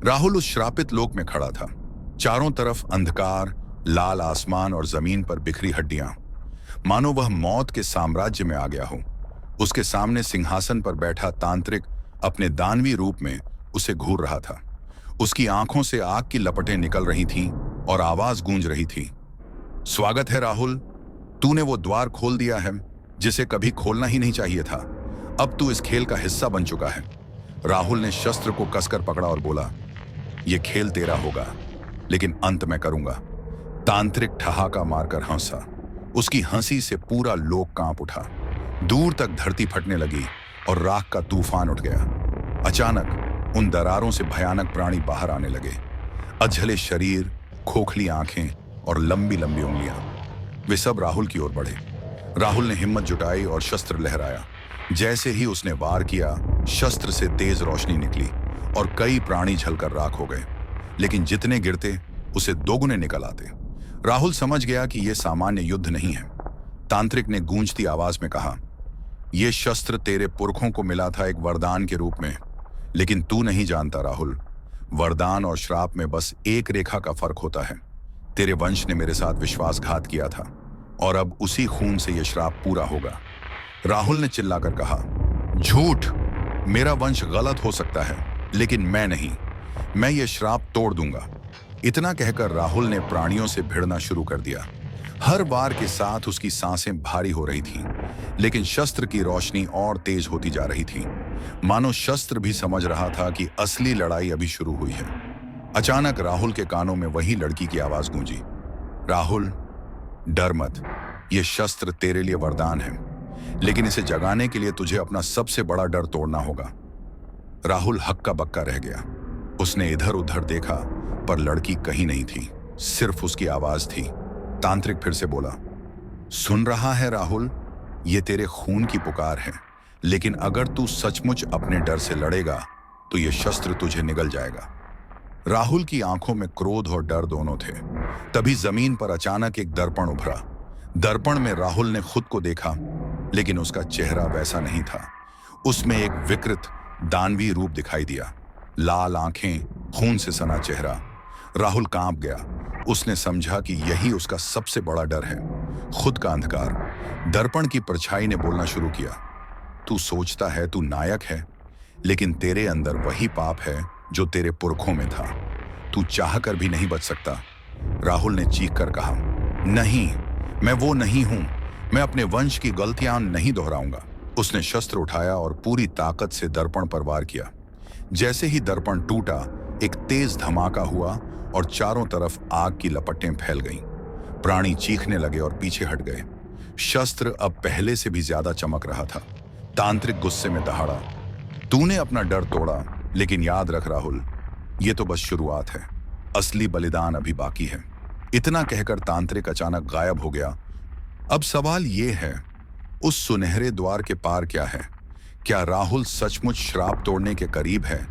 राहुल उस श्रापित लोक में खड़ा था। चारों तरफ अंधकार, लाल आसमान और जमीन पर बिखरी हड्डियां, मानो वह मौत के साम्राज्य में आ गया हो। उसके सामने सिंहासन पर बैठा तांत्रिक अपने दानवी रूप में उसे घूर रहा था। उसकी आंखों से आग की लपटें निकल रही थीं और आवाज गूंज रही थी। स्वागत है राहुल, तूने वो द्वार खोल दिया है जिसे कभी खोलना ही नहीं चाहिए था। अब तू इस खेल का हिस्सा बन चुका है। राहुल ने शस्त्र को कसकर पकड़ा और बोला, यह खेल तेरा होगा, लेकिन अंत में करूंगा। तांत्रिक ठहाका मारकर हंसा। उसकी हंसी से पूरा लोक कांप उठा। दूर तक धरती फटने लगी और राख का तूफान उठ गया। अचानक उन दरारों से भयानक प्राणी बाहर आने लगे। अधजले शरीर, खोखली आंखें और लंबी लंबी उंगलियां। वे सब राहुल की ओर बढ़े। राहुल ने हिम्मत जुटाई और शस्त्र लहराया। जैसे ही उसने वार किया, शस्त्र से तेज रोशनी निकली और कई प्राणी जलकर राख हो गए। लेकिन जितने गिरते उसे दोगुने निकल आते। राहुल समझ गया कि यह सामान्य युद्ध नहीं है। तांत्रिक ने गूंजती आवाज में कहा, यह शस्त्र तेरे पुरखों को मिला था एक वरदान के रूप में, लेकिन तू नहीं जानता राहुल, वरदान और श्राप में बस एक रेखा का फर्क होता है। तेरे वंश ने मेरे साथ विश्वासघात किया था और अब उसी खून से यह श्राप पूरा होगा। राहुल ने चिल्लाकर कहा, झूठ! मेरा वंश गलत हो सकता है, लेकिन मैं नहीं। मैं ये श्राप तोड़ दूंगा। इतना कहकर राहुल ने प्राणियों से भिड़ना शुरू कर दिया। हर वार के साथ उसकी सांसें भारी हो रही थीं, लेकिन शस्त्र की रोशनी और तेज होती जा रही थी। मानो शस्त्र भी समझ रहा था कि असली लड़ाई अभी शुरू हुई है। अचानक राहुल के कानों में वही लड़की की आवाज गूंजी, राहुल, डर मत। यह शस्त्र तेरे लिए वरदान है, लेकिन इसे जगाने के लिए तुझे अपना सबसे बड़ा डर तोड़ना होगा। राहुल हक्का बक्का रह गया। उसने इधर उधर देखा, पर लड़की कहीं नहीं थी, सिर्फ उसकी आवाज थी। तांत्रिक फिर से बोला, सुन रहा है राहुल, ये तेरे खून की पुकार है, लेकिन अगर तू सचमुच अपने डर से लड़ेगा तो यह शस्त्र तुझे निगल जाएगा। राहुल की आंखों में क्रोध और डर दोनों थे। तभी जमीन पर अचानक एक दर्पण उभरा। दर्पण में राहुल ने खुद को देखा, लेकिन उसका चेहरा वैसा नहीं था। उसमें एक विकृत दानवी रूप दिखाई दिया। लाल आंखें, खून से सना चेहरा। राहुल कांप गया। उसने समझा कि यही उसका सबसे बड़ा डर है, खुद का अंधकार। दर्पण की परछाई ने बोलना शुरू किया, तू सोचता है तू नायक है, लेकिन तेरे अंदर वही पाप है जो तेरे पुरखों में था। तू चाहकर भी नहीं बच सकता। राहुल ने चीखकर कहा, नहीं, मैं वो नहीं हूं। मैं अपने वंश की गलतियां नहीं दोहराऊंगा। उसने शस्त्र उठाया और पूरी ताकत से दर्पण पर वार किया। जैसे ही दर्पण टूटा, एक तेज धमाका हुआ और चारों तरफ आग की लपटें फैल गईं। प्राणी चीखने लगे और पीछे हट गए। शस्त्र अब पहले से भी ज्यादा चमक रहा था। तांत्रिक गुस्से में दहाड़ा, तूने अपना डर तोड़ा, लेकिन याद रख राहुल, ये तो बस शुरुआत है। असली बलिदान अभी बाकी है। इतना कहकर तांत्रिक अचानक गायब हो गया। अब सवाल ये है, उस सुनहरे द्वार के पार क्या है? क्या राहुल सचमुच श्राप तोड़ने के करीब है,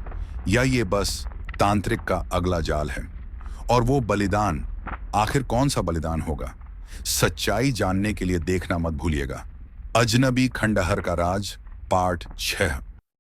या ये बस तांत्रिक का अगला जाल है? और वो बलिदान, आखिर कौन सा बलिदान होगा? सच्चाई जानने के लिए देखना मत भूलिएगा। अजनबी खंडहर का राज, पार्ट 6।